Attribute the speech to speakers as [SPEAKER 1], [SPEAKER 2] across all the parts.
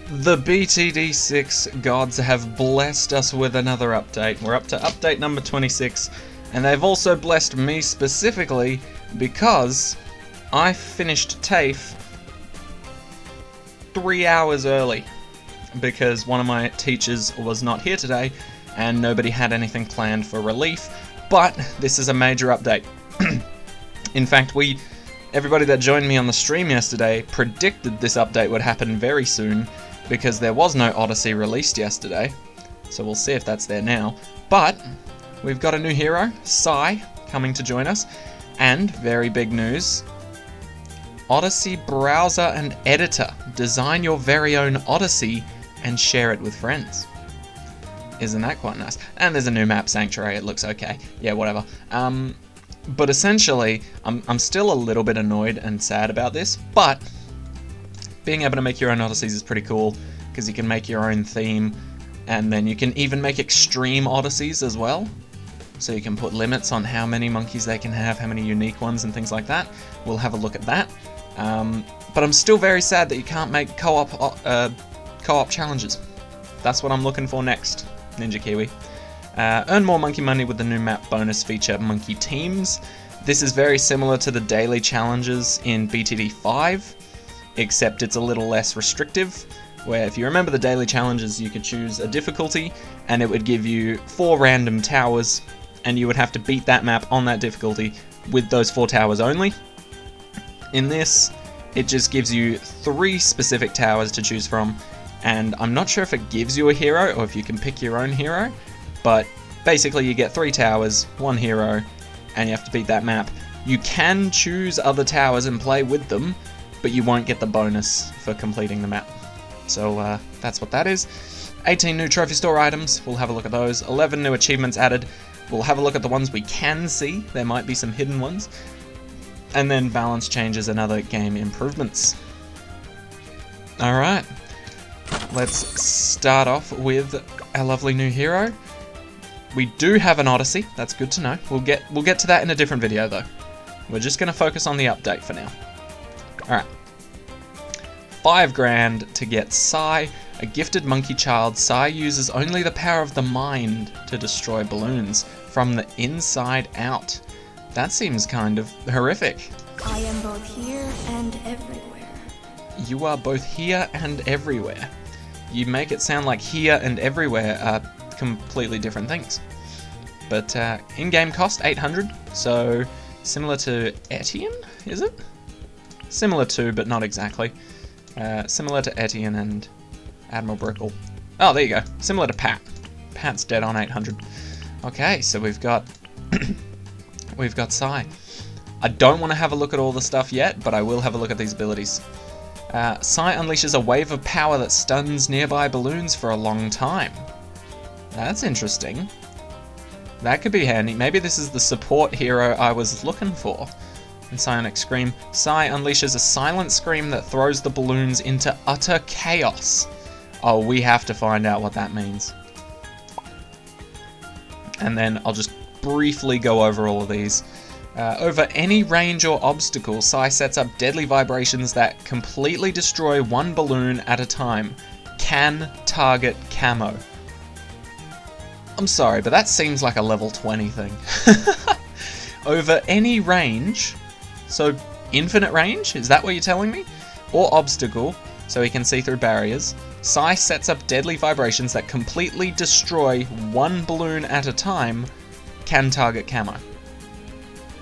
[SPEAKER 1] The BTD6 gods have blessed us with another update. We're up to update number 26, and they've also blessed me specifically because I finished TAFE 3 hours early because one of my teachers was not here today and nobody had anything planned for relief, but this is a major update. In fact, everybody that joined me on the stream yesterday predicted this update would happen very soon because there was no Odyssey released yesterday, so we'll see if that's there now. But we've got a new hero, Psy, coming to join us, and very big news, Odyssey browser and editor. Design your very own Odyssey and share it with friends. Isn't that quite nice? And there's a new map, Sanctuary. It looks okay. Yeah, whatever. But essentially, I'm still a little bit annoyed and sad about this, but being able to make your own Odysseys is pretty cool, because you can make your own theme, and then you can even make extreme Odysseys as well. So you can put limits on how many monkeys they can have, how many unique ones, and things like that. We'll have a look at that. But I'm still very sad that you can't make co-op challenges. That's what I'm looking for next, Ninja Kiwi. Earn more monkey money with the new map bonus feature, Monkey Teams. This is very similar to the daily challenges in BTD5, except it's a little less restrictive, where if you remember the daily challenges, you could choose a difficulty, and it would give you 4 random towers, and you would have to beat that map on that difficulty with those 4 towers only. In this, it just gives you 3 specific towers to choose from, and I'm not sure if it gives you a hero, or if you can pick your own hero, but basically you get 3 towers, 1 hero, and you have to beat that map. You can choose other towers and play with them, but you won't get the bonus for completing the map. So that's what that is. 18 new trophy store items, we'll have a look at those. 11 new achievements added, we'll have a look at the ones we can see, there might be some hidden ones. And then balance changes and other game improvements. Alright, let's start off with our lovely new hero. We do have an Odyssey, that's good to know. We'll get to that in a different video though. We're just going to focus on the update for now. Alright. 5 grand to get Psy, a gifted monkey child. Psy uses only the power of the mind to destroy balloons from the inside out. That seems kind of horrific.
[SPEAKER 2] I am both here and everywhere.
[SPEAKER 1] You are both here and everywhere. You make it sound like here and everywhere are completely different things. But in-game cost 800, so similar to Etienne, is it? Similar to, but not exactly. Similar to Etienne and Admiral Brickle. Oh, there you go. Similar to Pat. Pat's dead on 800. Okay, so we've got we've got Psy. I don't want to have a look at all the stuff yet, but I will have a look at these abilities. Psy unleashes a wave of power that stuns nearby balloons for a long time. That's interesting. That could be handy. Maybe this is the support hero I was looking for. In Psyonic Scream, Psy unleashes a silent scream that throws the balloons into utter chaos. Oh, we have to find out what that means. And then I'll just briefly go over all of these. Over any range or obstacle, Psy sets up deadly vibrations that completely destroy one balloon at a time. Can target camo. I'm sorry, but that seems like a level 20 thing. Over any range, so infinite range, is that what you're telling me? Or obstacle, so he can see through barriers. Psy sets up deadly vibrations that completely destroy one balloon at a time, can target camo.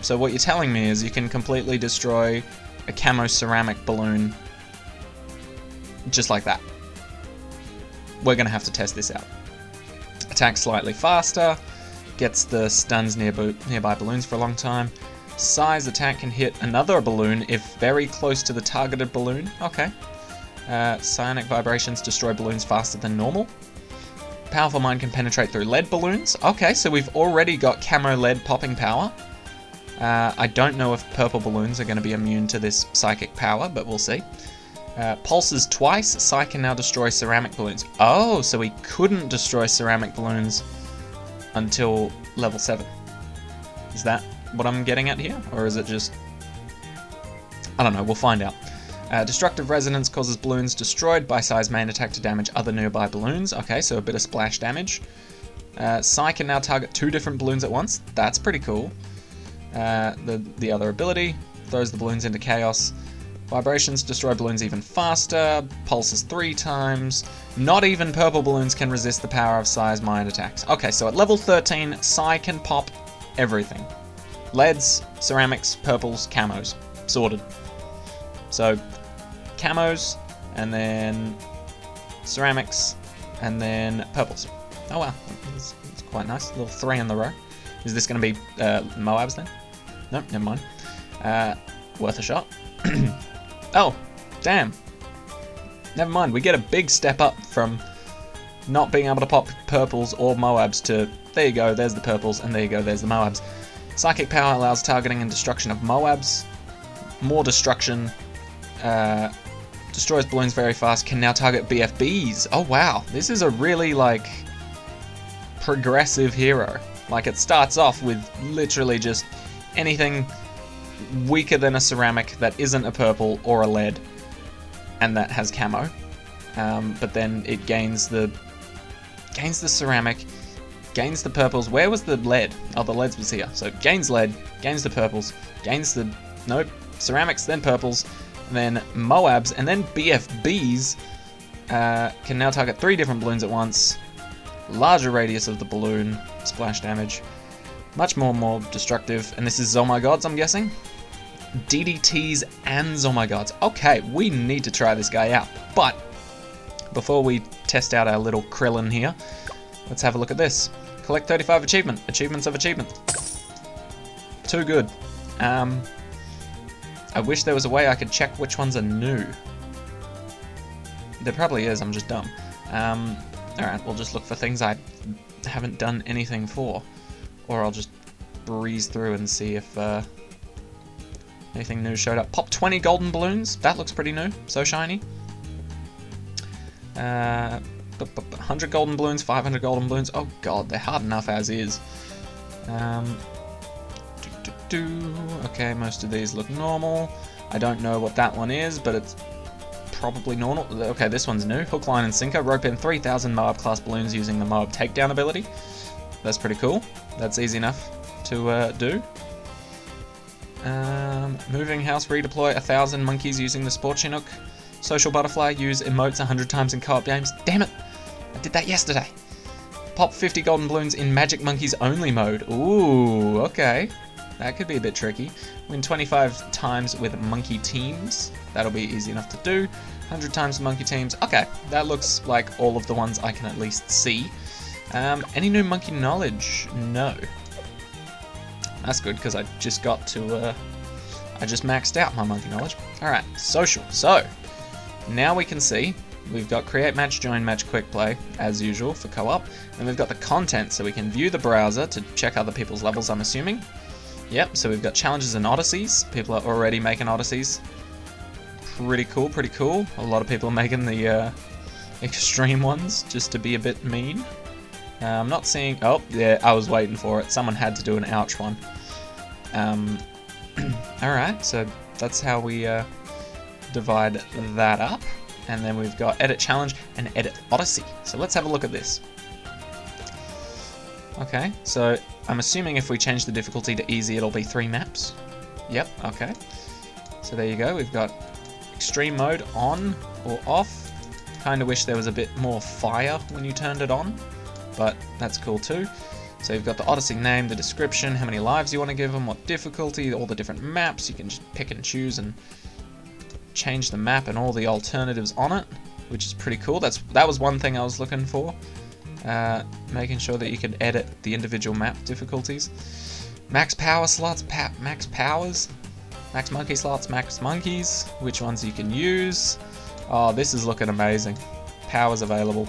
[SPEAKER 1] So what you're telling me is you can completely destroy a camo ceramic balloon just like that. We're going to have to test this out. Attacks slightly faster, gets the stuns nearby balloons for a long time. Psy's attack can hit another balloon if very close to the targeted balloon. Okay. Psionic vibrations destroy balloons faster than normal. Powerful Mind can penetrate through lead balloons. Okay, so we've already got camo lead popping power. I don't know if purple balloons are going to be immune to this psychic power, but we'll see. Pulses twice, Psy can now destroy ceramic balloons. Oh, so we couldn't destroy ceramic balloons until level 7. Is that what I'm getting at here? Or is it just... I don't know, we'll find out. Destructive Resonance causes balloons destroyed by Psy's main attack to damage other nearby balloons. Okay, so a bit of splash damage. Psy can now target 2 different balloons at once. That's pretty cool. The other ability throws the balloons into chaos. Vibrations destroy balloons even faster. Pulses 3 times. Not even purple balloons can resist the power of Psy's mind attacks. Okay, so at level 13, Psy can pop everything. Leads, ceramics, purples, camos. Sorted. So, camos, and then ceramics, and then purples. Oh wow, that's quite nice. A little 3 in the row. Is this going to be Moabs then? Nope, never mind. Worth a shot. Oh, damn. Never mind, we get a big step up from not being able to pop purples or Moabs to, there you go, there's the purples, and there you go, there's the Moabs. Psychic power allows targeting and destruction of Moabs. More destruction. Destroys balloons very fast. Can now target BFBs. Oh wow, this is a really, like, progressive hero. Like, it starts off with literally just anything weaker than a ceramic that isn't a purple or a lead, and that has camo. But then it gains the ceramic, gains the purples. Where was the lead? Oh, the leads was here. So gains lead, gains the purples, gains the ceramics, then purples, and then Moabs, and then BFBs. Can now target 3 different balloons at once. Larger radius of the balloon, splash damage, much more destructive. And this is Oh My Gods, I'm guessing. DDTs and Oh My Gods. Okay, we need to try this guy out. But before we test out our little Krillin here, let's have a look at this. Collect 35 achievements of achievement. Too good. I wish there was a way I could check which ones are new. There probably is, I'm just dumb. Alright, we'll just look for things I haven't done anything for. Or I'll just breeze through and see if anything new showed up. Pop 20 golden balloons. That looks pretty new. So shiny. 100 golden balloons, 500 golden balloons. Oh god, they're hard enough as is. Okay, most of these look normal. I don't know what that one is, but it's probably normal. Okay, this one's new. Hook, line, and sinker. Rope in 3,000 Moab class balloons using the Moab takedown ability. That's pretty cool. That's easy enough to do. Moving house, redeploy 1,000 monkeys using the Sport Chinook. Social butterfly, use emotes 100 times in co-op games. Damn it! I did that yesterday. Pop 50 golden balloons in Magic Monkeys only mode. Ooh, okay. That could be a bit tricky. Win 25 times with monkey teams. That'll be easy enough to do. 100 times with monkey teams. Okay, that looks like all of the ones I can at least see. Any new monkey knowledge? No. That's good, because I just got to, I just maxed out my monkey knowledge. Alright, social. So, now we can see, we've got create match, join match, quick play, as usual for co-op. And we've got the content, so we can view the browser to check other people's levels, I'm assuming. Yep, so we've got challenges and Odysseys. People are already making Odysseys. Pretty cool, pretty cool. A lot of people are making the extreme ones, just to be a bit mean. I'm not seeing... Oh, yeah, I was waiting for it. Someone had to do an ouch one. Alright, so that's how we divide that up. And then we've got edit challenge and edit Odyssey. So let's have a look at this. Okay, so I'm assuming if we change the difficulty to easy, it'll be 3 maps. Yep, okay. So there you go, we've got extreme mode on or off. Kinda wish there was a bit more fire when you turned it on, but that's cool too. So you've got the Odyssey name, the description, how many lives you want to give them, what difficulty, all the different maps. You can just pick and choose and change the map and all the alternatives on it, which is pretty cool. That was one thing I was looking for. Making sure that you can edit the individual map difficulties. Max power slots, max powers, max monkey slots, max monkeys, which ones you can use. Oh, this is looking amazing. Powers available.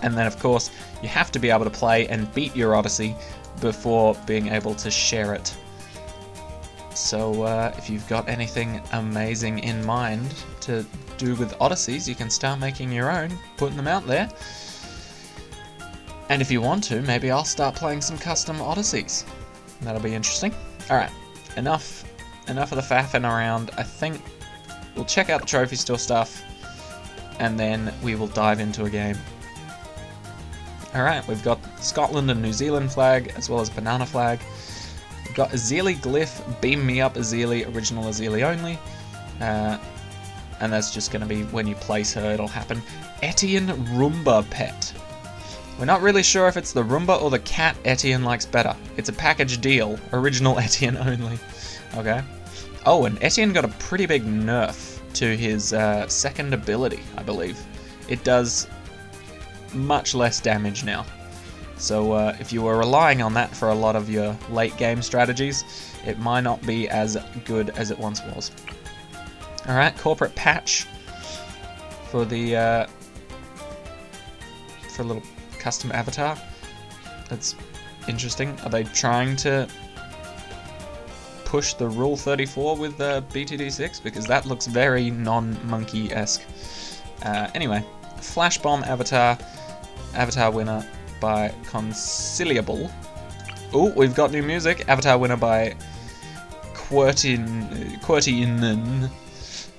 [SPEAKER 1] And then of course, you have to be able to play and beat your Odyssey before being able to share it. So if you've got anything amazing in mind to do with Odysseys, you can start making your own, putting them out there. And if you want to, maybe I'll start playing some custom Odysseys. That'll be interesting. Alright, enough of the faffing around. I think We'll check out the trophy store stuff, and then we will dive into a game. Alright, we've got Scotland and New Zealand flag, as well as banana flag. We've got Azili glyph, beam me up Azili, original Azili only. And that's just going to be when you place her, it'll happen. Etienne Roomba pet. We're not really sure if it's the Roomba or the cat Etienne likes better. It's a package deal, original Etienne only. Okay. Oh, and Etienne got a pretty big nerf to his second ability, I believe. It does much less damage now. So if you were relying on that for a lot of your late game strategies, it might not be as good as it once was. Alright, corporate patch for the for a little custom avatar. That's interesting. Are they trying to push the Rule 34 with the BTD6? Because that looks very non-monkey-esque. Anyway, Flash Bomb avatar. Avatar winner by Conciliable. Oh, we've got new music. Avatar winner by Quirtinen.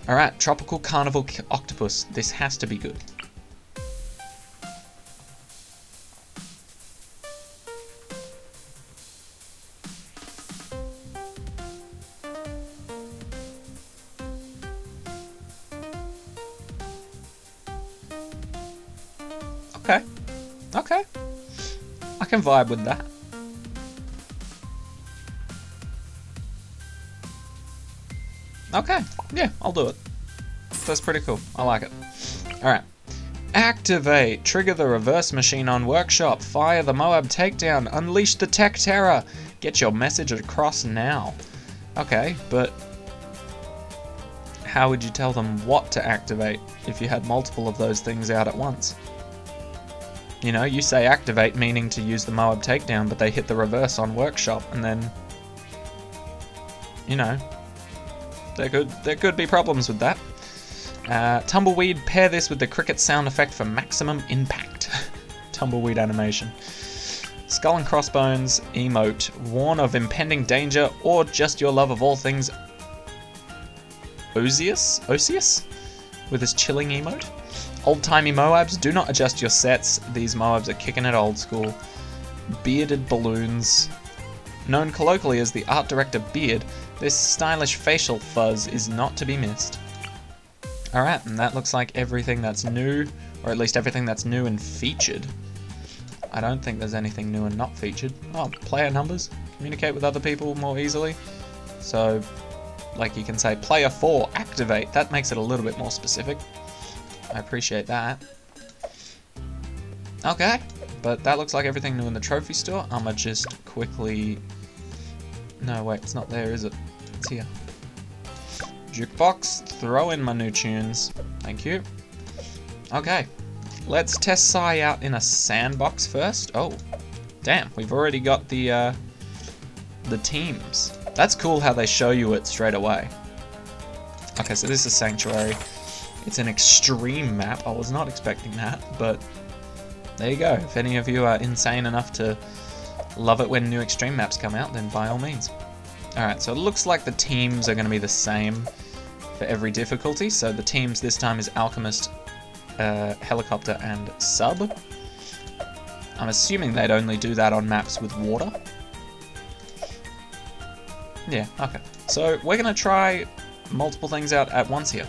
[SPEAKER 1] Alright, Tropical Carnival Octopus. This has to be good. Okay. Okay. I can vibe with that. Okay. Yeah, I'll do it. That's pretty cool. I like it. Alright. Activate. Trigger the reverse machine on workshop. Fire the Moab takedown. Unleash the tech terror. Get your message across now. Okay, but how would you tell them what to activate if you had multiple of those things out at once? You know, you say activate, meaning to use the Moab takedown, but they hit the reverse on workshop, and then, you know, there could be problems with that. Tumbleweed, pair this with the cricket sound effect for maximum impact. Tumbleweed animation. Skull and Crossbones emote, warn of impending danger, or just your love of all things Odysseys? With his chilling emote. Old-timey Moabs, do not adjust your sets. These Moabs are kicking it old school. Bearded balloons. Known colloquially as the art director Beard, this stylish facial fuzz is not to be missed. Alright, and that looks like everything that's new, or at least everything that's new and featured. I don't think there's anything new and not featured. Oh, player numbers. Communicate with other people more easily. So, like you can say, player 4, activate. That makes it a little bit more specific. I appreciate that. Okay, but that looks like everything new in the trophy store. I'ma just quickly... No, wait, it's not there, is it? It's here. Jukebox, throw in my new tunes. Thank you. Okay, let's test Psy out in a sandbox first. Oh, damn, we've already got the teams. That's cool how they show you it straight away. Okay, so this is Sanctuary. It's an extreme map. I was not expecting that, but there you go. If any of you are insane enough to love it when new extreme maps come out, then by all means. Alright, so it looks like the teams are going to be the same for every difficulty. So the teams this time is Alchemist, Helicopter, and Sub. I'm assuming they'd only do that on maps with water. Yeah, okay. So we're going to try multiple things out at once here.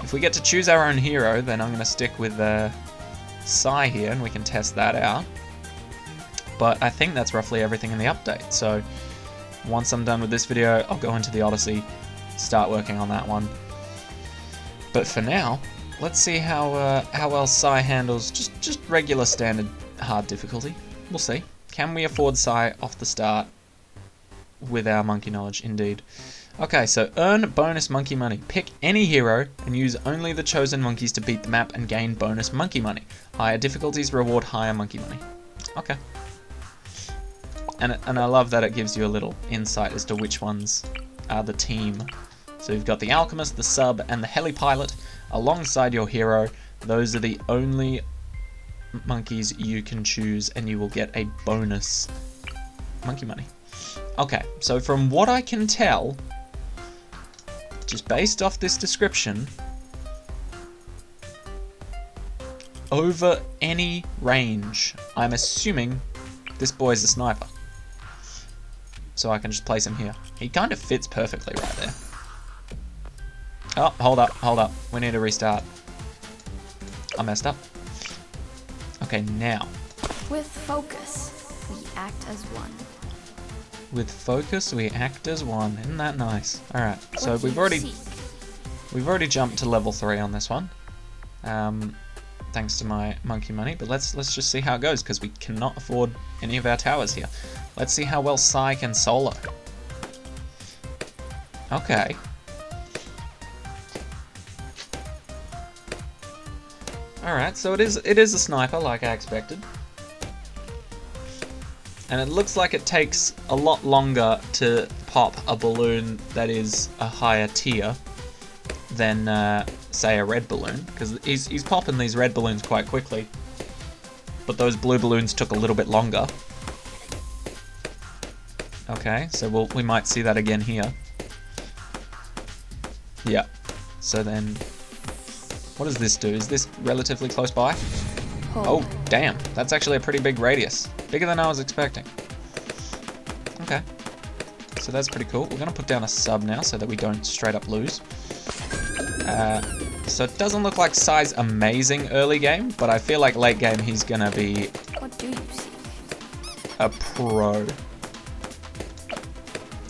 [SPEAKER 1] If we get to choose our own hero, then I'm going to stick with Psy here, and we can test that out. But I think that's roughly everything in the update. So once I'm done with this video, I'll go into the Odyssey, start working on that one. But for now, let's see how well Psy handles just regular standard hard difficulty. We'll see. Can we afford Psy off the start with our monkey knowledge? Indeed. Okay, so earn bonus monkey money. Pick any hero and use only the chosen monkeys to beat the map and gain bonus monkey money. Higher difficulties reward higher monkey money. Okay. And I love that it gives you a little insight as to which ones are the team. So you've got the Alchemist, the Sub, and the Helipilot alongside your hero. Those are the only monkeys you can choose, and you will get a bonus monkey money. Okay, so from what I can tell, just based off this description, over any range, I'm assuming this boy's a sniper. So I can just place him here. He kind of fits perfectly right there. Oh, hold up. We need to restart. I messed up. Okay, now.
[SPEAKER 2] With focus, we act as one.
[SPEAKER 1] With focus, we act as one. Isn't that nice? Alright, so we've already jumped to level 3 on this one. Thanks to my monkey money, but let's just see how it goes, because we cannot afford any of our towers here. Let's see how well Psy can solo. Okay. Alright, so it is a sniper like I expected. And it looks like it takes a lot longer to pop a balloon that is a higher tier than, say, a red balloon. Because he's popping these red balloons quite quickly. But those blue balloons took a little bit longer. Okay, so we might see that again here. Yeah. So then, what does this do? Is this relatively close by? Oh, damn. That's actually a pretty big radius. Bigger than I was expecting. Okay. So that's pretty cool. We're going to put down a sub now so that we don't straight up lose. So it doesn't look like Psy's amazing early game, but I feel like late game he's going to be
[SPEAKER 2] What do you see?
[SPEAKER 1] a pro.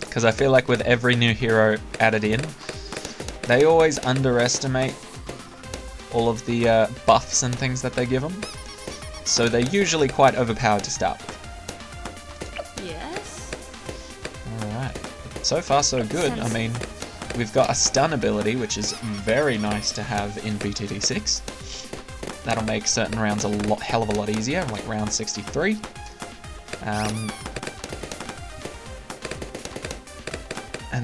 [SPEAKER 1] Because I feel like with every new hero added in, they always underestimate all of the buffs and things that they give them. So they're usually quite overpowered to start with.
[SPEAKER 2] Yes?
[SPEAKER 1] Alright. So far so good. I mean, we've got a stun ability, which is very nice to have in BTD6. That'll make certain rounds a hell of a lot easier, like round 63. And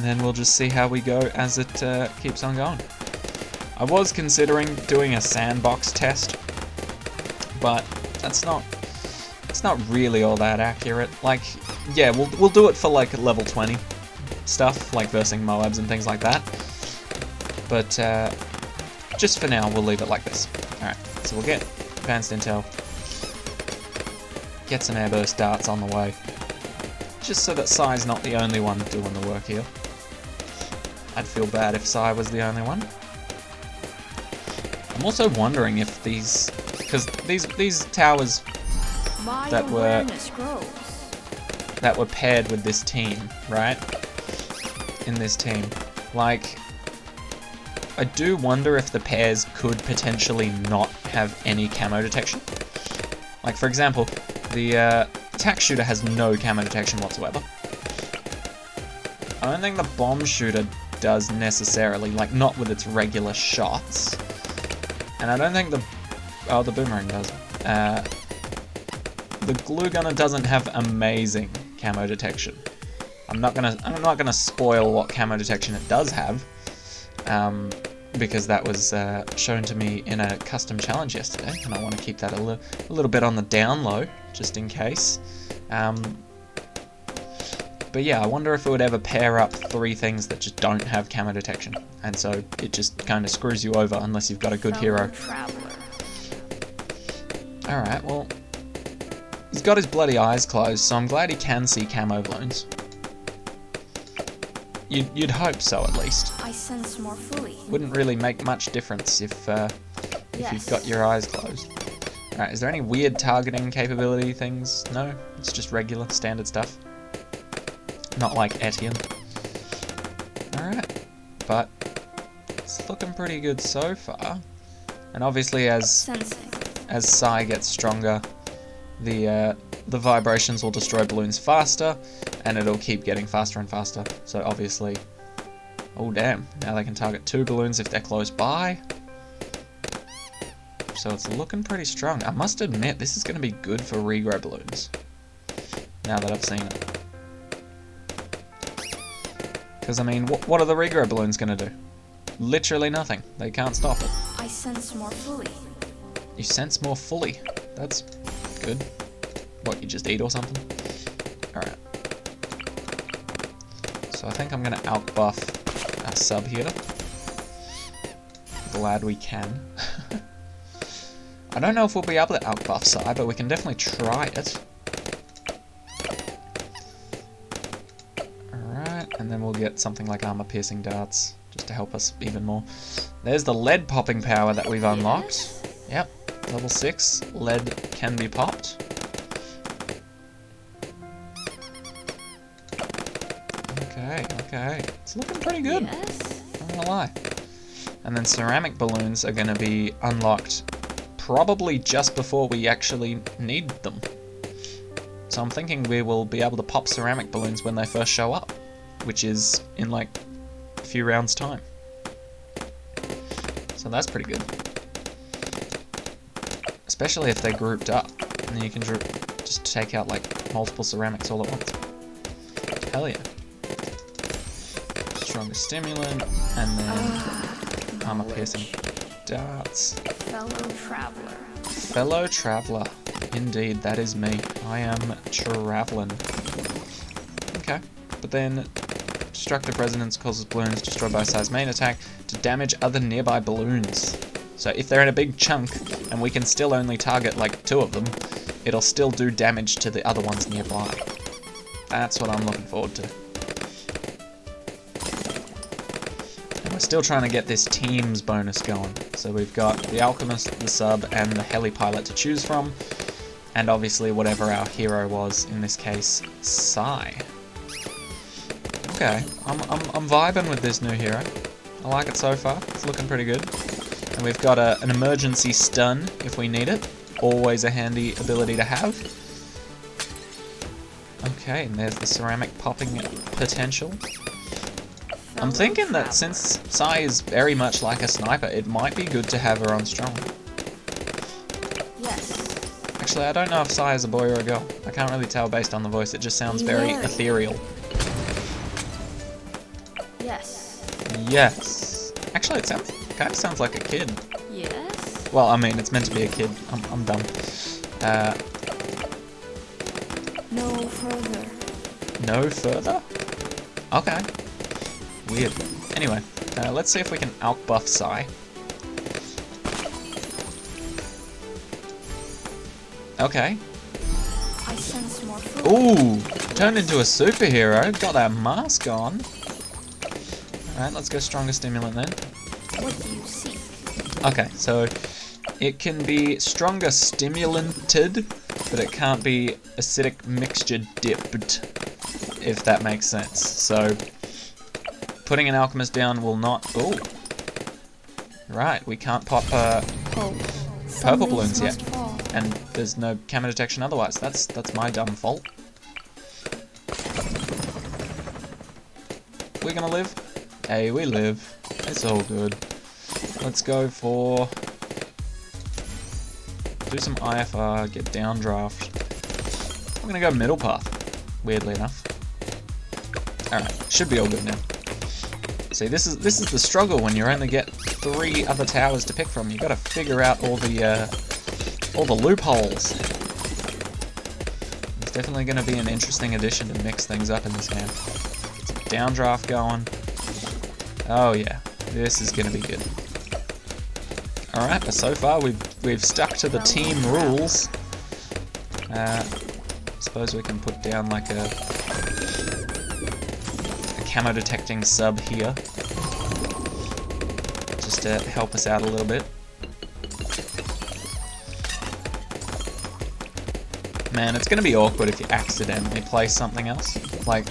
[SPEAKER 1] then we'll just see how we go as it keeps on going. I was considering doing a sandbox test, but it's not really all that accurate. Like, yeah, we'll do it for like level 20 stuff, like versing Moabs and things like that. But just for now, we'll leave it like this. Alright, so we'll get advanced intel, get some airburst darts on the way, just so that Psy's not the only one doing the work here. I'd feel bad if Psy was the only one. I'm also wondering if these, because these towers that were paired with this team, right? In this team, like, I do wonder if the pairs could potentially not have any camo detection. Like, for example, the attack shooter has no camo detection whatsoever. I don't think the bomb shooter does necessarily, like, not with its regular shots. And I don't think the boomerang does. The glue gunner doesn't have amazing camo detection. I'm not gonna spoil what camo detection it does have, because that was shown to me in a custom challenge yesterday, and I want to keep that a little bit on the down low, just in case. But yeah, I wonder if it would ever pair up 3 things that just don't have camo detection, and so it just kind of screws you over unless you've got a good hero. Alright, well, he's got his bloody eyes closed, so I'm glad he can see camo balloons. You'd hope so, at least.
[SPEAKER 2] I sense more fully.
[SPEAKER 1] Wouldn't really make much difference if you've got your eyes closed. Alright, is there any weird targeting capability things? No, it's just regular, standard stuff. Not like Etienne. Alright, but it's looking pretty good so far. And obviously as Psy gets stronger, the vibrations will destroy balloons faster, and it'll keep getting faster and faster. So obviously, oh damn, now they can target 2 balloons if they're close by. So it's looking pretty strong. I must admit, this is going to be good for regrow balloons, now that I've seen it. Because, I mean, what are the regrow balloons going to do? Literally nothing. They can't stop it.
[SPEAKER 2] I sense more fully.
[SPEAKER 1] You sense more fully. That's good. What, you just eat or something? Alright. So I think I'm going to outbuff sub here. Glad we can. I don't know if we'll be able to outbuff Psy, but we can definitely try it. Alright, and then we'll get something like armor piercing darts, just to help us even more. There's the lead popping power that we've unlocked. Yep, level 6, lead can be popped. Okay, it's looking pretty good, not gonna lie. And then ceramic balloons are gonna be unlocked probably just before we actually need them. So I'm thinking we will be able to pop ceramic balloons when they first show up, which is in like a few rounds time. So that's pretty good. Especially if they're grouped up, and then you can just take out like multiple ceramics all at once. Hell yeah. Stronger stimulant, and then armor piercing darts.
[SPEAKER 2] Fellow traveler.
[SPEAKER 1] Fellow traveler. Indeed, that is me. I am traveling. Okay, but then destructive resonance causes balloons destroyed by Psy's main attack to damage other nearby balloons. So if they're in a big chunk and we can still only target like 2 of them, it'll still do damage to the other ones nearby. That's what I'm looking forward to. And we're still trying to get this team's bonus going. So we've got the Alchemist, the Sub, and the Heli Pilot to choose from. And obviously whatever our hero was, in this case, Psy. Okay, I'm vibing with this new hero. I like it so far, it's looking pretty good. And we've got an emergency stun if we need it. Always a handy ability to have. Okay, and there's the ceramic popping potential. I'm thinking that since Psy is very much like a sniper, it might be good to have her on strong.
[SPEAKER 2] Yes.
[SPEAKER 1] Actually, I don't know if Psy is a boy or a girl. I can't really tell based on the voice. It just sounds very ethereal.
[SPEAKER 2] Yes.
[SPEAKER 1] Yes. Actually, it kind of sounds like a kid.
[SPEAKER 2] Yes.
[SPEAKER 1] Well, I mean, it's meant to be a kid. I'm dumb.
[SPEAKER 2] No further.
[SPEAKER 1] No further? Okay. Weird. Anyway, let's see if we can outbuff Psy. Okay.
[SPEAKER 2] I sense more food.
[SPEAKER 1] Ooh! Turned into a superhero. Got that mask on. Alright, let's go stronger stimulant then.
[SPEAKER 2] What do you seek?
[SPEAKER 1] Okay, so it can be stronger stimulanted, but it can't be acidic mixture dipped, if that makes sense. So putting an alchemist down will not. Ooh. Right, we can't pop purple balloons yet, and there's no camo detection otherwise. That's my dumb fault. We're gonna live. Hey, we live. It's all good. Let's go for do some IFR, get downdraft. I'm gonna go middle path. Weirdly enough. All right, should be all good now. See, this is the struggle when you only get 3 other towers to pick from. You got to figure out all the loopholes. It's definitely going to be an interesting addition to mix things up in this game. Get some downdraft going. Oh yeah, this is going to be good. All right, but so far we've stuck to the team rules. Suppose we can put down like a camo detecting sub here, just to help us out a little bit. Man, it's gonna be awkward if you accidentally play something else. Like,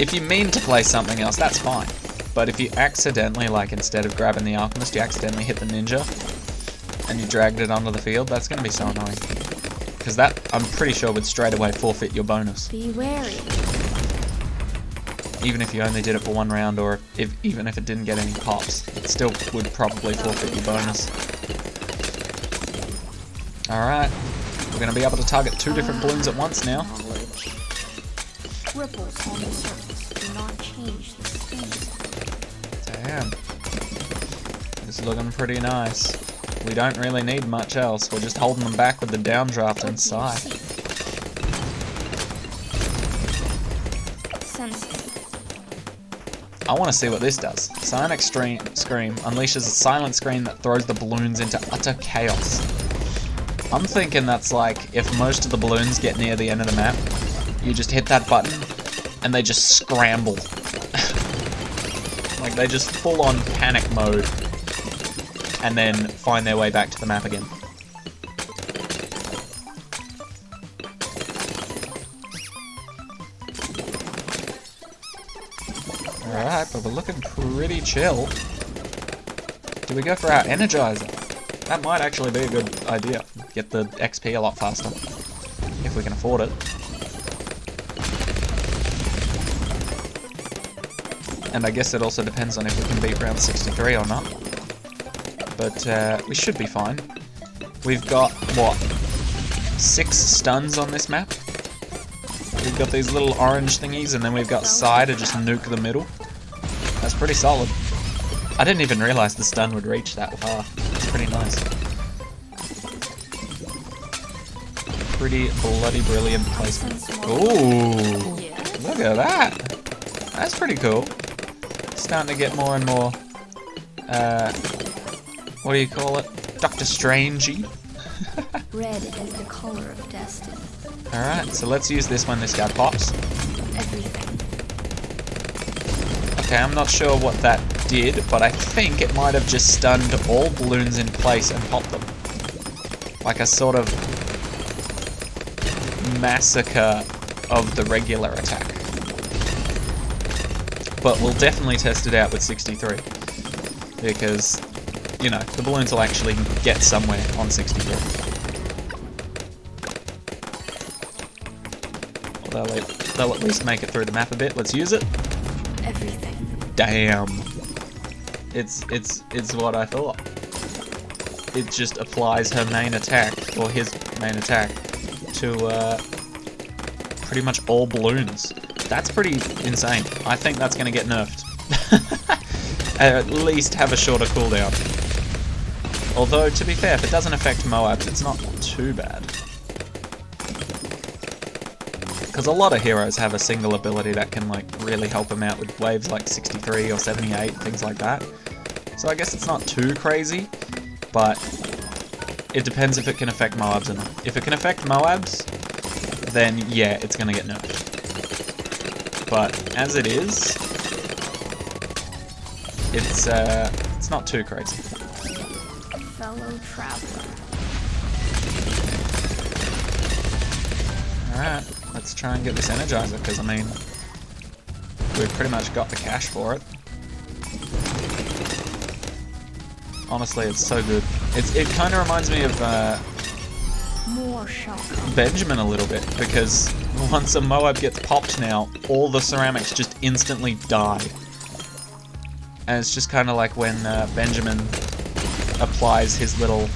[SPEAKER 1] if you mean to play something else, that's fine. But if you accidentally, like, instead of grabbing the alchemist, you accidentally hit the ninja, and you dragged it onto the field, that's gonna be so annoying. Because that, I'm pretty sure, would straight away forfeit your bonus.
[SPEAKER 2] Be wary.
[SPEAKER 1] Even if you only did it for 1 round, or even if it didn't get any pops, it still would probably forfeit your bonus. Alright, we're going to be able to target 2 different balloons at once now.
[SPEAKER 2] Ripples on the surface do not change the spin.
[SPEAKER 1] Damn. This is looking pretty nice. We don't really need much else, we're just holding them back with the downdraft and Psy. I want to see what this does. Psyonic Scream unleashes a silent scream that throws the balloons into utter chaos. I'm thinking that's like, if most of the balloons get near the end of the map, you just hit that button, and they just scramble. Like, they just full on panic mode, and then find their way back to the map again. Alright, but we're looking pretty chill. Do we go for our Energizer? That might actually be a good idea. Get the XP a lot faster. If we can afford it. And I guess it also depends on if we can beat round 63 or not. But we should be fine. We've got, what, 6 stuns on this map? We've got these little orange thingies, and then we've got Psy to just nuke the middle. That's pretty solid. I didn't even realize the stun would reach that far. It's pretty nice. Pretty bloody brilliant placement. Ooh! Look at that! That's pretty cool. It's starting to get more and more, what do you call it? Doctor Strangey.
[SPEAKER 2] Red is the color of destiny.
[SPEAKER 1] Alright, so let's use this when this guy pops.
[SPEAKER 2] Everything.
[SPEAKER 1] Okay, I'm not sure what that did, but I think it might have just stunned all balloons in place and popped them. Like a sort of massacre of the regular attack. But we'll definitely test it out with 63. Because, you know, the balloons will actually get somewhere on 63. Although they'll at least make it through the map a bit. Let's use it.
[SPEAKER 2] Everything.
[SPEAKER 1] Damn. It's what I thought. It just applies her main attack, or his main attack, to pretty much all balloons. That's pretty insane. I think that's going to get nerfed. At least have a shorter cooldown. Although, to be fair, if it doesn't affect Moabs, it's not too bad. Because a lot of heroes have a single ability that can like really help them out with waves like 63 or 78, things like that. So I guess it's not too crazy, but it depends if it can affect Moabs or not. If it can affect Moabs, then yeah, it's going to get nerfed. But as it is, it's not too crazy.
[SPEAKER 2] Fellow traveler.
[SPEAKER 1] Alright, let's try and get this Energizer, because I mean, we've pretty much got the cash for it. Honestly, it's so good. It kind of reminds me of
[SPEAKER 2] More shall come.
[SPEAKER 1] Benjamin a little bit, because once a Moab gets popped now, all the ceramics just instantly die. And it's just kind of like when Benjamin applies his little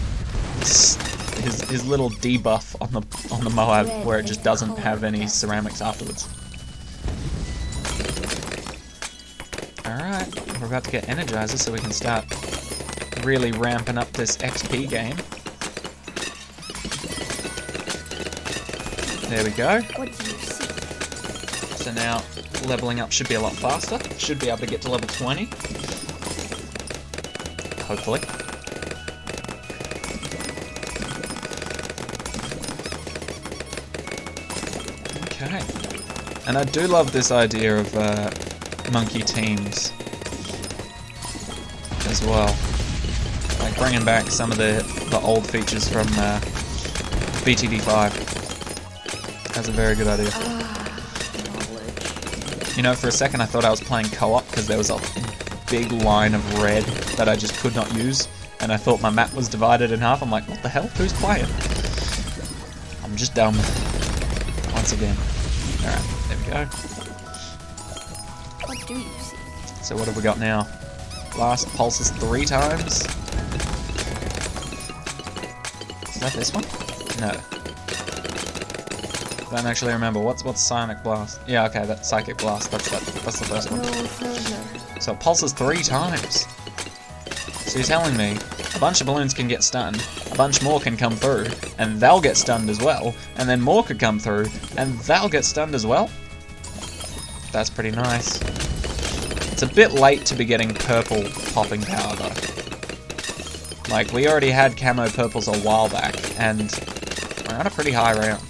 [SPEAKER 1] his little debuff on the Moab, where it just doesn't have any ceramics afterwards. Alright, we're about to get Energizer so we can start really ramping up this XP game. There we go.
[SPEAKER 2] What do you see?
[SPEAKER 1] So now leveling up should be a lot faster. Should be able to get to level 20. Hopefully. Okay. And I do love this idea of monkey teams as well. Like bringing back some of the old features from BTD6. That's a very good idea. You know, for a second I thought I was playing co-op because there was a big line of red that I just could not use, and I thought my map was divided in half. I'm like, what the hell? Who's playing? I'm just dumb. Once again. Alright, there we go.
[SPEAKER 2] What do you see?
[SPEAKER 1] So what have we got now? Blast pulses 3 times. Is that this one? No. I don't actually remember. What's Psyonic Blast? Yeah, okay, that's Psychic Blast. That's the first one.
[SPEAKER 2] No further.
[SPEAKER 1] So it pulses 3 times. So you're telling me a bunch of balloons can get stunned, a bunch more can come through, and they'll get stunned as well, and then more could come through, and they'll get stunned as well? That's pretty nice. It's a bit late to be getting purple popping power though. Like, we already had camo purples a while back, and we're on a pretty high round.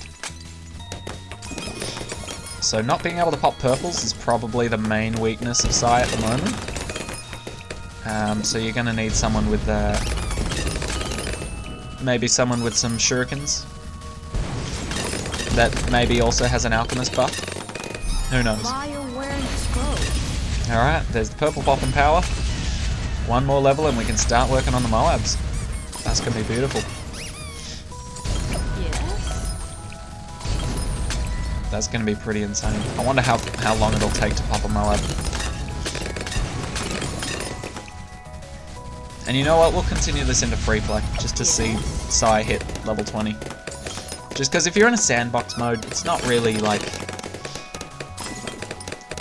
[SPEAKER 1] So not being able to pop purples is probably the main weakness of Psy at the moment. So you're going to need someone with, maybe someone with some shurikens. That maybe also has an alchemist buff. Who knows? Alright, there's the purple popping power. One more level and we can start working on the Moabs. That's going to be beautiful. That's going to be pretty insane. I wonder how long it'll take to pop a Moab. And you know what? We'll continue this into free play, just to see Psy hit level 20. Just because if you're in a sandbox mode, it's not really like...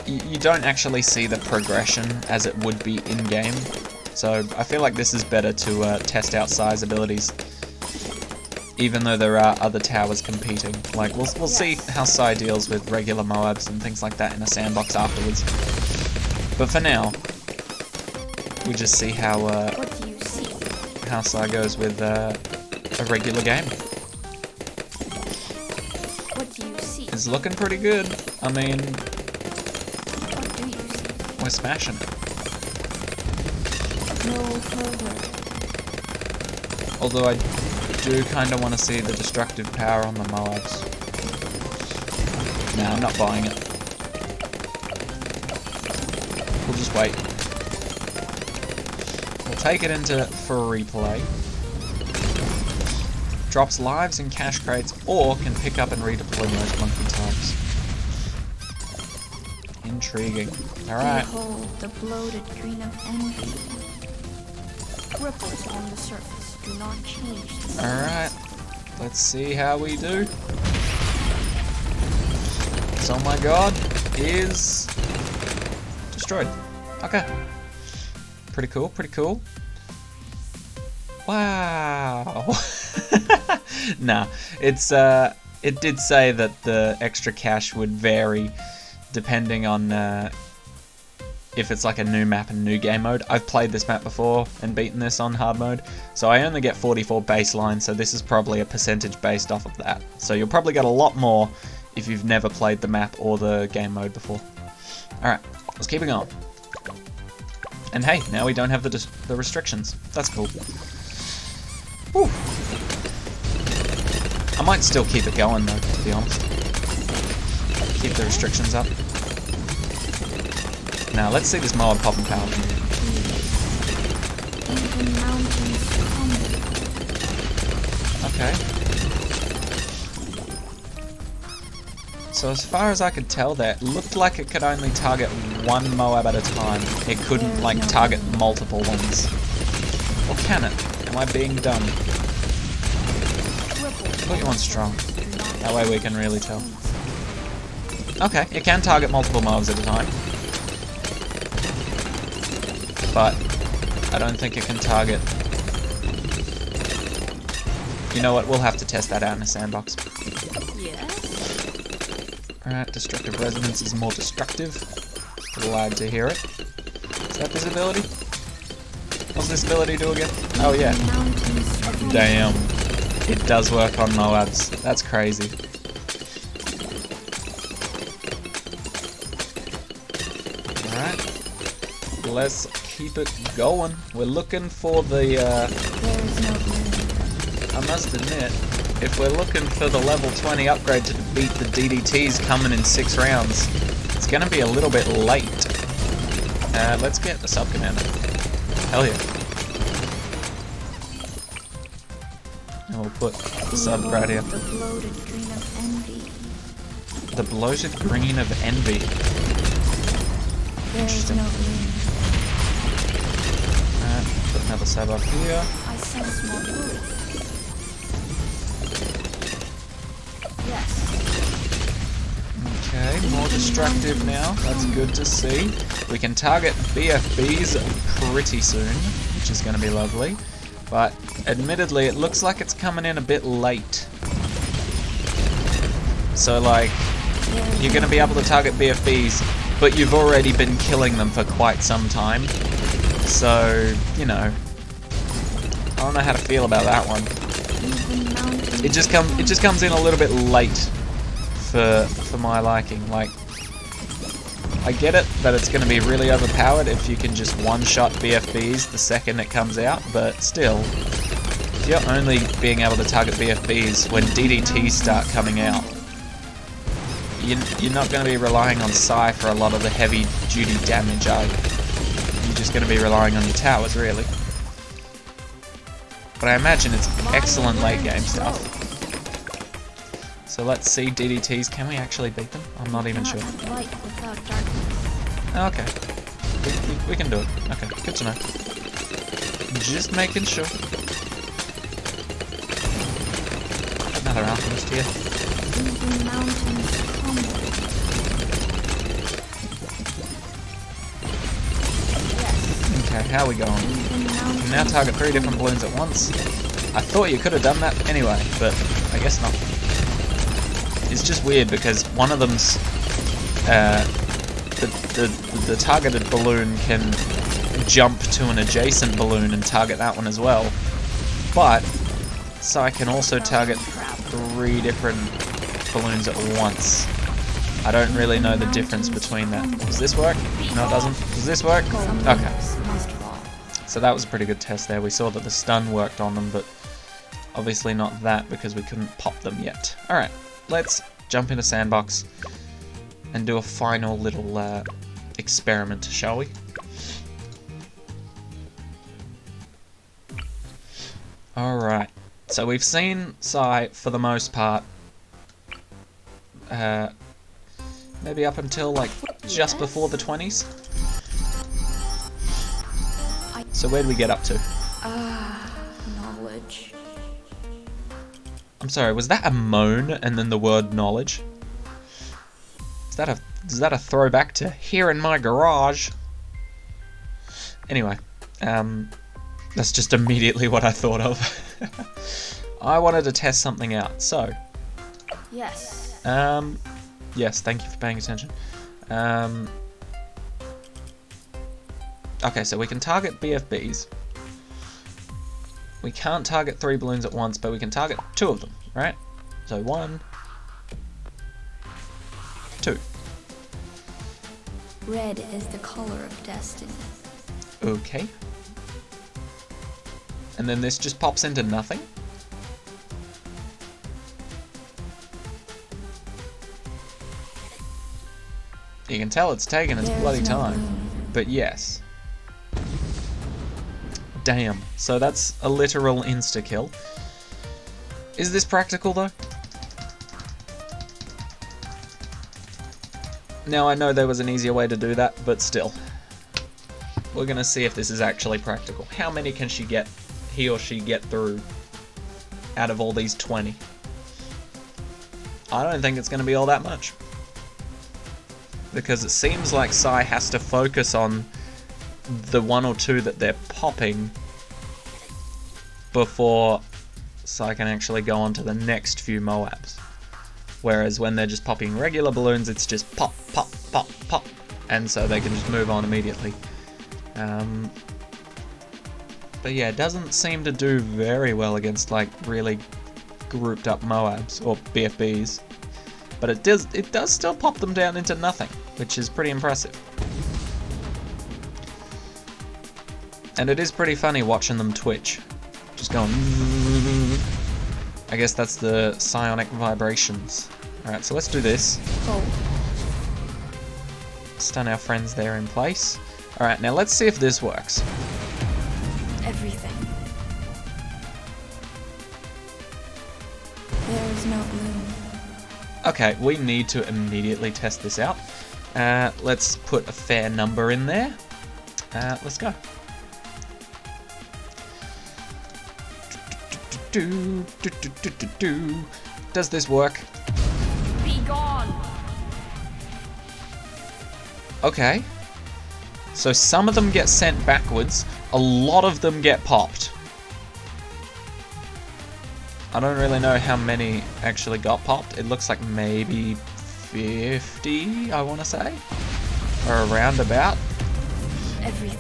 [SPEAKER 1] You don't actually see the progression as it would be in-game. So I feel like this is better to test out Psy's abilities. Even though there are other towers competing. Like, we'll see how Psy deals with regular Moabs and things like that in a sandbox afterwards. But for now, we just see how Psy goes with a regular game.
[SPEAKER 2] What do you see?
[SPEAKER 1] It's looking pretty good. I mean,
[SPEAKER 2] What do you see?
[SPEAKER 1] we're smashing it.
[SPEAKER 2] No further.
[SPEAKER 1] Although I do kind of want to see the destructive power on the Moabs. Nah, I'm not buying it. We'll just wait. We'll take it into free play. Drops lives in cash crates, or can pick up and redeploy most monkey types. Intriguing. Alright.
[SPEAKER 2] Behold the bloated green of envy. Ripples on the surface do not change the size.
[SPEAKER 1] Alright. Let's see how we do. So, oh my god, is destroyed. Okay. Pretty cool, pretty cool. Wow. Nah, it's it did say that the extra cash would vary depending on if it's like a new map and new game mode. I've played this map before and beaten this on hard mode, so I only get 44 baseline, so this is probably a percentage based off of that. So you'll probably get a lot more if you've never played the map or the game mode before. Alright, let's keep it going. And hey, now we don't have the restrictions. That's cool. Whew. I might still keep it going though, to be honest. Keep the restrictions up. Now, let's see this Moab popping power. Okay. So as far as I could tell there, it looked like it could only target one Moab at a time. It couldn't, like, target multiple ones. Or can it? Am I being dumb? Put you on strong. That way we can really tell. Okay, it can target multiple Moabs at a time. But I don't think it can target... You know what, we'll have to test that out in a sandbox. Alright, Destructive Resonance is more destructive. Glad to hear it. Is that this ability? What's this ability do again? Oh yeah. Damn. It does work on Moabs. That's crazy. Alright. Let's keep it going. We're looking for the, I must admit, if we're looking for the level 20 upgrade to beat the DDTs coming in 6 rounds, it's going to be a little bit late. Let's get the sub-commander. Hell yeah. And we'll put the sub right here.
[SPEAKER 2] The bloated green of envy.
[SPEAKER 1] The bloated green of envy. Interesting. Alright, put another sub up here.
[SPEAKER 2] I sense more proof. Yes.
[SPEAKER 1] Okay, more destructive now. That's good to see. We can target BFBs pretty soon, which is going to be lovely. But admittedly, it looks like it's coming in a bit late. So, like, you're going to be able to target BFBs but you've already been killing them for quite some time. So, you know, I don't know how to feel about that one. It just comes in a little bit late for my liking. Like, I get it that it's going to be really overpowered if you can just one-shot BFBs the second it comes out, but still, if you're only being able to target BFBs when DDTs start coming out, you're not going to be relying on Psy for a lot of the heavy-duty damage, are you? You're just going to be relying on your towers, really. But I imagine it's excellent late-game stuff. So let's see DDTs. Can we actually beat them? I'm not even sure. Okay. We can do it. Okay, good to know. Just making sure. Another alchemist here. Okay, how are we going? You can now target 3 different balloons at once. I thought you could have done that anyway, but I guess not. It's just weird because one of them's the targeted balloon can jump to an adjacent balloon and target that one as well, but Psy can also target 3 different balloons at once. I don't really know the difference between that. Does this work? No, it doesn't. Does this work? Okay. So that was a pretty good test there. We saw that the stun worked on them, but obviously not that because we couldn't pop them yet. Alright, let's jump into Sandbox and do a final little experiment, shall we? Alright, so we've seen Psy for the most part. Maybe up until like just before the 20s. So where do we get up to?
[SPEAKER 2] Knowledge.
[SPEAKER 1] I'm sorry, was that a moan and then the word knowledge? Is that a throwback to here in my garage? Anyway, that's just immediately what I thought of. I wanted to test something out, so.
[SPEAKER 2] Yes.
[SPEAKER 1] Yes, thank you for paying attention. Okay, so we can target BFBs. We can't target 3 balloons at once, but we can target 2 of them, right? So 1, 2.
[SPEAKER 2] Red is the color of destiny.
[SPEAKER 1] Okay. And then this just pops into nothing? You can tell it's taken its bloody time. But yes. Damn. So that's a literal insta-kill. Is this practical though? Now I know there was an easier way to do that, but still. We're gonna see if this is actually practical. How many can he or she get through out of all these 20? I don't think it's gonna be all that much. Because it seems like Psy has to focus on the 1 or 2 that they're popping before Psy can actually go on to the next few Moabs. Whereas when they're just popping regular balloons, it's just pop, pop, pop, pop, and so they can just move on immediately. But yeah, it doesn't seem to do very well against like really grouped up Moabs or BFBs. But it does still pop them down into nothing, which is pretty impressive. And it is pretty funny watching them twitch. Just going... I guess that's the psionic vibrations. Alright, so let's do this.
[SPEAKER 2] Oh.
[SPEAKER 1] Stun our friends there in place. Alright, now let's see if this works.
[SPEAKER 2] Everything. There is no bloom.
[SPEAKER 1] Okay, we need to immediately test this out. Let's put a fair number in there. Let's go. Does this work?
[SPEAKER 2] Be gone.
[SPEAKER 1] Okay. So some of them get sent backwards, a lot of them get popped. I don't really know how many actually got popped. It looks like maybe 50, I want to say. Or around about.
[SPEAKER 2] Everything.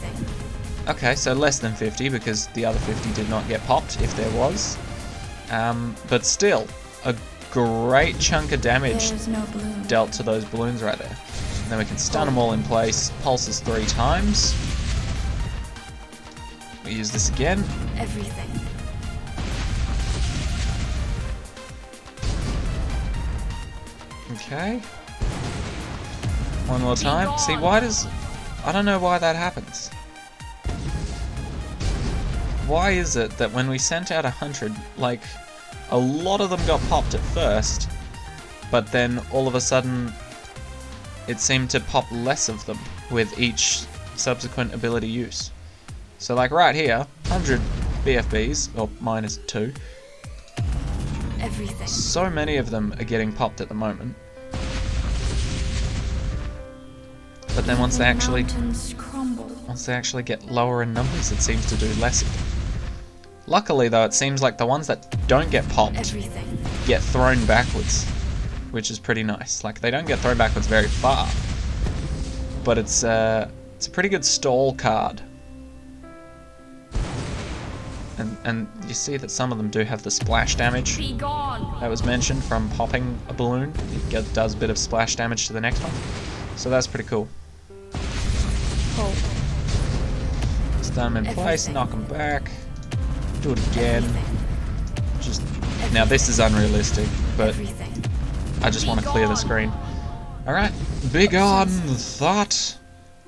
[SPEAKER 1] Okay, so less than 50 because the other 50 did not get popped, if there was. But still, a great chunk of damage
[SPEAKER 2] There's no balloon.
[SPEAKER 1] dealt to those balloons right there. And then we can stun them all in place, pulses 3 times. We use this again.
[SPEAKER 2] Everything.
[SPEAKER 1] Okay. One more time. See, why does... I don't know why that happens. Why is it that when we sent out 100, like, a lot of them got popped at first, but then all of a sudden it seemed to pop less of them with each subsequent ability use. So like right here, 100 BFBs, or -2.
[SPEAKER 2] Everything.
[SPEAKER 1] So many of them are getting popped at the moment. But then once they actually get lower in numbers, it seems to do less of them. Luckily though, it seems like the ones that don't get popped get thrown backwards, which is pretty nice. Like, they don't get thrown backwards very far, but it's a pretty good stall card. And you see that some of them do have the splash damage that was mentioned from popping a balloon. It does a bit of splash damage to the next one, so that's pretty cool. Stun them in place, knock them back, do it again. Just now, this is unrealistic, but I just want to clear the screen. Alright, big on that.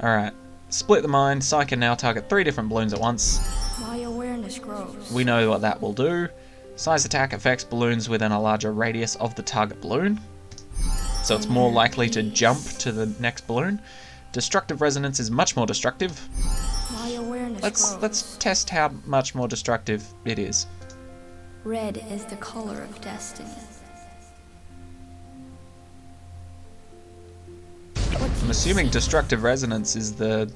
[SPEAKER 1] Alright, split the mind. Psy can now target 3 different balloons at once.
[SPEAKER 2] My awareness grows.
[SPEAKER 1] We know what that will do. Psy's attack affects balloons within a larger radius of the target balloon, so it's more likely to jump to the next balloon. Destructive resonance is much more destructive.
[SPEAKER 2] My awareness
[SPEAKER 1] Let's test how much more destructive it is.
[SPEAKER 2] Red is the color of destiny.
[SPEAKER 1] I'm assuming destructive resonance is this,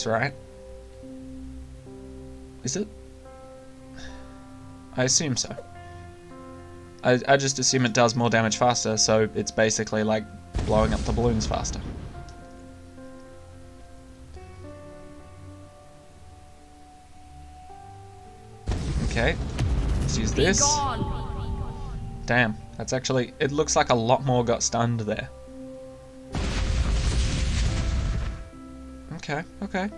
[SPEAKER 1] right? Is it? I assume so. I just assume it does more damage faster, so it's basically like blowing up the balloons faster. Okay, let's use this. Damn, that's actually... It looks like a lot more got stunned there. Okay, okay.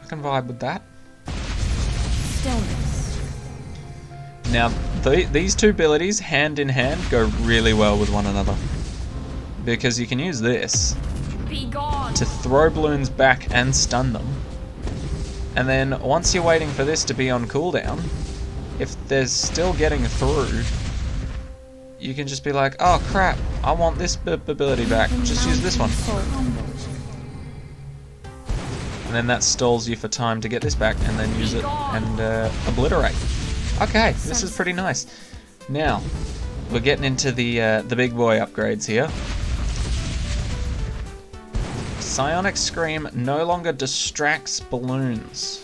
[SPEAKER 1] I can vibe with that.
[SPEAKER 2] Stillness.
[SPEAKER 1] Now, these two abilities, hand in hand, go really well with one another. Because you can use this to throw balloons back and stun them. And then, once you're waiting for this to be on cooldown, if they're still getting through, you can just be like, oh crap, I want this ability back, just use this one. And then that stalls you for time to get this back, and then use it and obliterate. Okay, this is pretty nice. Now, we're getting into the big boy upgrades here. Psyonic Scream no longer distracts balloons.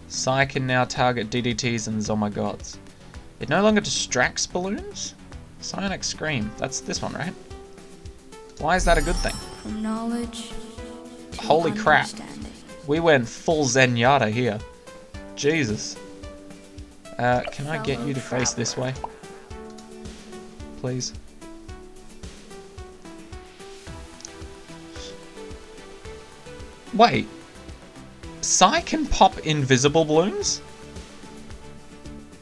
[SPEAKER 1] Psy can now target DDTs and Zomagods. It no longer distracts balloons? Psyonic Scream, that's this one, right? Why is that a good thing?
[SPEAKER 2] From knowledge to
[SPEAKER 1] holy crap.
[SPEAKER 2] understanding.
[SPEAKER 1] We went full Zenyatta here. Jesus. Can I get you to face this way? Please. Wait. Psy can pop invisible balloons?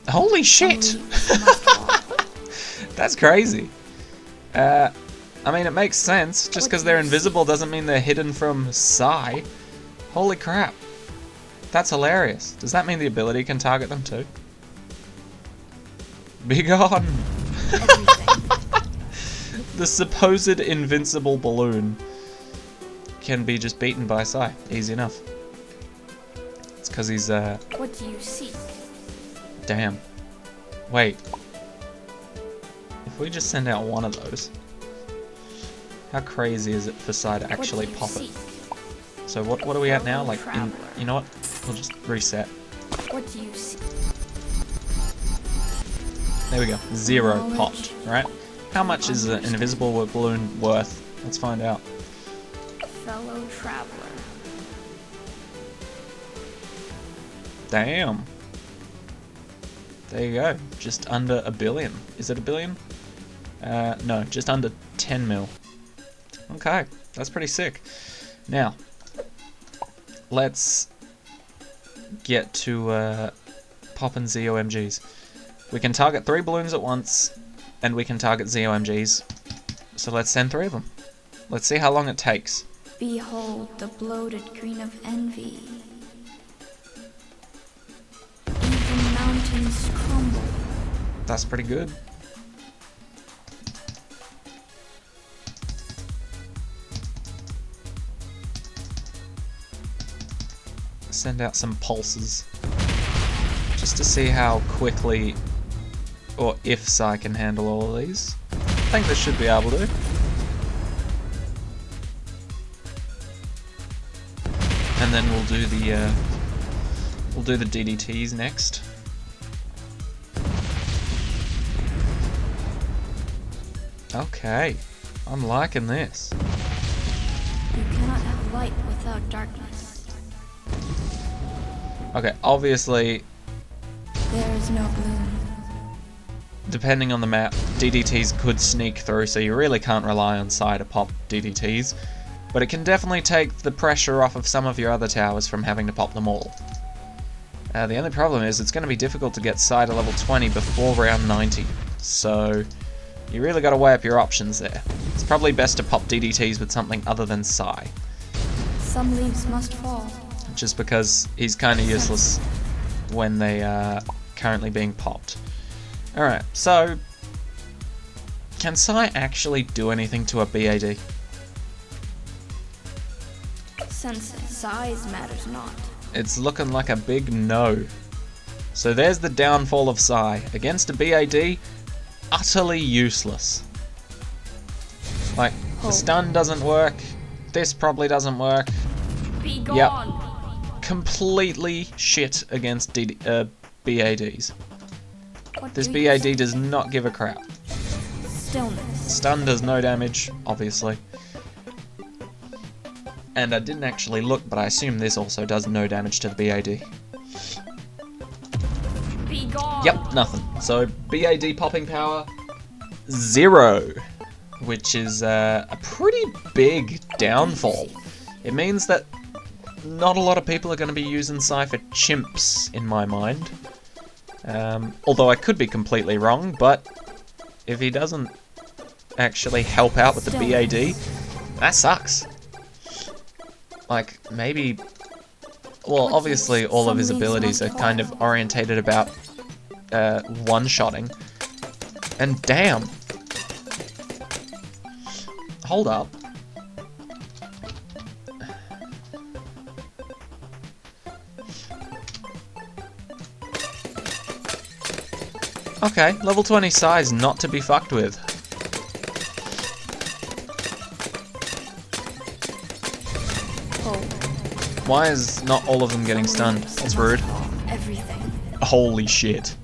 [SPEAKER 1] Holy shit! That's crazy. I mean, it makes sense. Just because they're invisible doesn't mean they're hidden from Psy. Holy crap. That's hilarious. Does that mean the ability can target them too? Be gone! The supposed invincible balloon can be just beaten by Psy. Easy enough. It's because he's,
[SPEAKER 2] What do you seek?
[SPEAKER 1] Damn. Wait. If we just send out one of those, how crazy is it for Psy to actually pop it? So what are we at now? Like, you know what? We'll just reset.
[SPEAKER 2] What do you seek?
[SPEAKER 1] There we go. 0 popped, right? How much is an invisible balloon worth? Let's find out.
[SPEAKER 2] Fellow traveler.
[SPEAKER 1] Damn. There you go. Just under $1 billion. Is it $1 billion? No, just under 10 mil. Okay, that's pretty sick. Now, let's get to popping ZOMGs. We can target 3 balloons at once, and we can target ZOMGs. So let's send 3 of them. Let's see how long it takes.
[SPEAKER 2] Behold the bloated green of envy. Even mountains crumble.
[SPEAKER 1] That's pretty good. Send out some pulses just to see how quickly or if Psy can handle all of these. I think they should be able to. And then we'll do the DDTs next. Okay, I'm liking this.
[SPEAKER 2] You cannot have light without darkness.
[SPEAKER 1] Okay, obviously,
[SPEAKER 2] There is no gloom.
[SPEAKER 1] depending on the map, DDTs could sneak through, so you really can't rely on Psy to pop DDTs. But it can definitely take the pressure off of some of your other towers from having to pop them all. The only problem is it's going to be difficult to get Psy to level 20 before round 90, so you really got to weigh up your options there. It's probably best to pop DDTs with something other than Psy,
[SPEAKER 2] Some leaves must fall.
[SPEAKER 1] just because he's kind of useless when they are currently being popped. Alright, so can Psy actually do anything to a BAD?
[SPEAKER 2] Since size matters not.
[SPEAKER 1] It's looking like a big no. So there's the downfall of Psy. Against a BAD, utterly useless. Like, the stun doesn't work, this probably doesn't work.
[SPEAKER 2] Be gone.
[SPEAKER 1] Yep. Completely shit against BADs.
[SPEAKER 2] What
[SPEAKER 1] This
[SPEAKER 2] do you
[SPEAKER 1] BAD
[SPEAKER 2] say?
[SPEAKER 1] does not give a crap.
[SPEAKER 2] Stillness.
[SPEAKER 1] Stun does no damage, obviously. And I didn't actually look, but I assume this also does no damage to the BAD.
[SPEAKER 2] Be gone.
[SPEAKER 1] Yep, nothing. So BAD popping power, 0, which is a pretty big downfall. It means that not a lot of people are going to be using Psy for chimps, in my mind. Although I could be completely wrong, but if he doesn't actually help out with the BAD, that sucks. Like, maybe... Well, obviously all of his abilities are kind of orientated about one-shotting. And damn! Hold up. Okay, level 20 size not to be fucked with. Why is not all of them getting stunned? That's rude.
[SPEAKER 2] Everything.
[SPEAKER 1] Holy shit.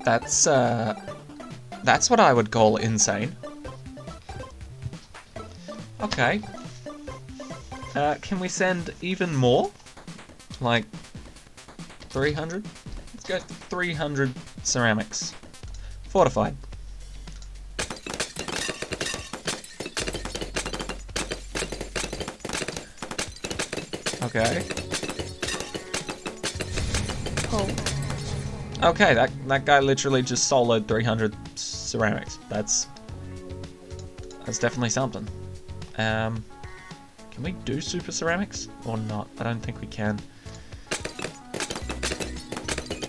[SPEAKER 1] That's what I would call insane. Okay. Can we send even more? Like 300? Let's go 300 ceramics. Fortified. Okay. Okay, that guy literally just soloed 300 ceramics. That's definitely something. Can we do super ceramics or not? I don't think we can.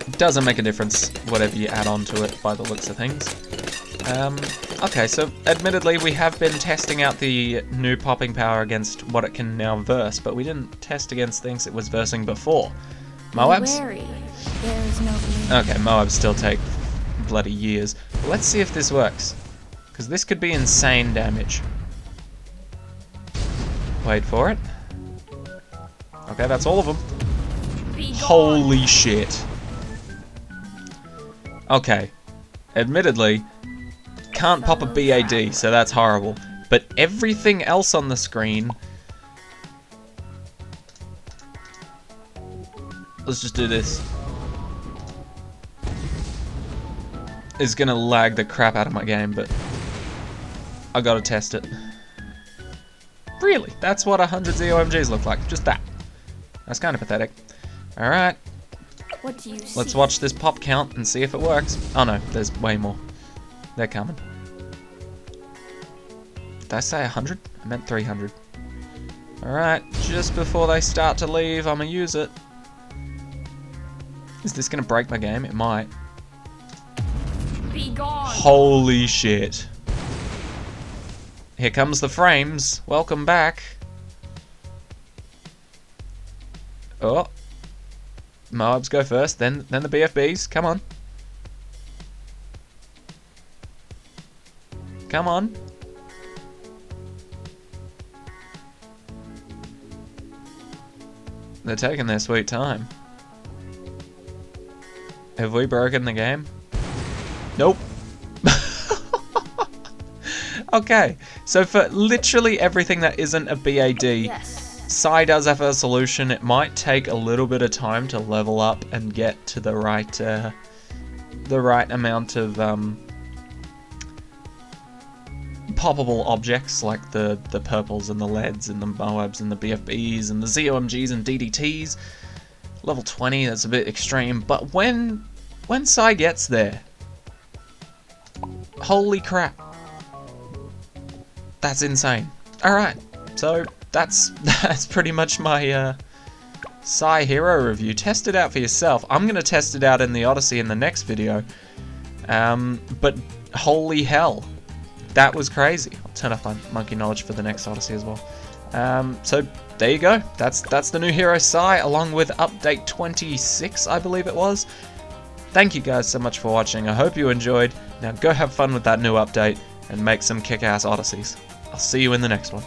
[SPEAKER 1] It doesn't make a difference whatever you add on to it by the looks of things. Okay, so admittedly we have been testing out the new popping power against what it can now verse, but we didn't test against things it was versing before. Moabs?
[SPEAKER 2] There is no gloom.
[SPEAKER 1] Okay, Moabs still take bloody years. But let's see if this works, because this could be insane damage. Wait for it. Okay, that's all of them.
[SPEAKER 2] Be gone.
[SPEAKER 1] Holy shit. Okay, admittedly, can't pop a BAD, so that's horrible. But everything else on the screen... Let's just do this. Is gonna lag the crap out of my game, but I gotta test it. Really? That's what 100 ZOMGs look like. Just that. That's kind of pathetic. Alright.
[SPEAKER 2] What do you see?
[SPEAKER 1] Let's watch this pop count and see if it works. Oh no, there's way more. They're coming. Did I say 100? I meant 300. Alright, just before they start to leave, I'm gonna use it. Is this gonna break my game? It might.
[SPEAKER 2] Be gone.
[SPEAKER 1] Holy shit. Here comes the frames. Welcome back. Oh. Moabs go first, then the BFBs. Come on. Come on. They're taking their sweet time. Have we broken the game? Nope. Okay, so for literally everything that isn't a BAD,
[SPEAKER 2] Yes.
[SPEAKER 1] Psy does have a solution. It might take a little bit of time to level up and get to the right amount of poppable objects, like the purples and the leads and the Moabs and the BFBs and the ZOMGs and DDTs. Level 20, that's a bit extreme, but when Psy gets there, holy crap, that's insane. Alright, so that's pretty much my Psy hero review. Test it out for yourself. I'm going to test it out in the Odyssey in the next video, but holy hell, that was crazy. I'll turn off my monkey knowledge for the next Odyssey as well. So there you go. That's the new hero Psy, along with update 26, I believe it was. Thank you guys so much for watching. I hope you enjoyed. Now go have fun with that new update and make some kick-ass Odysseys. I'll see you in the next one.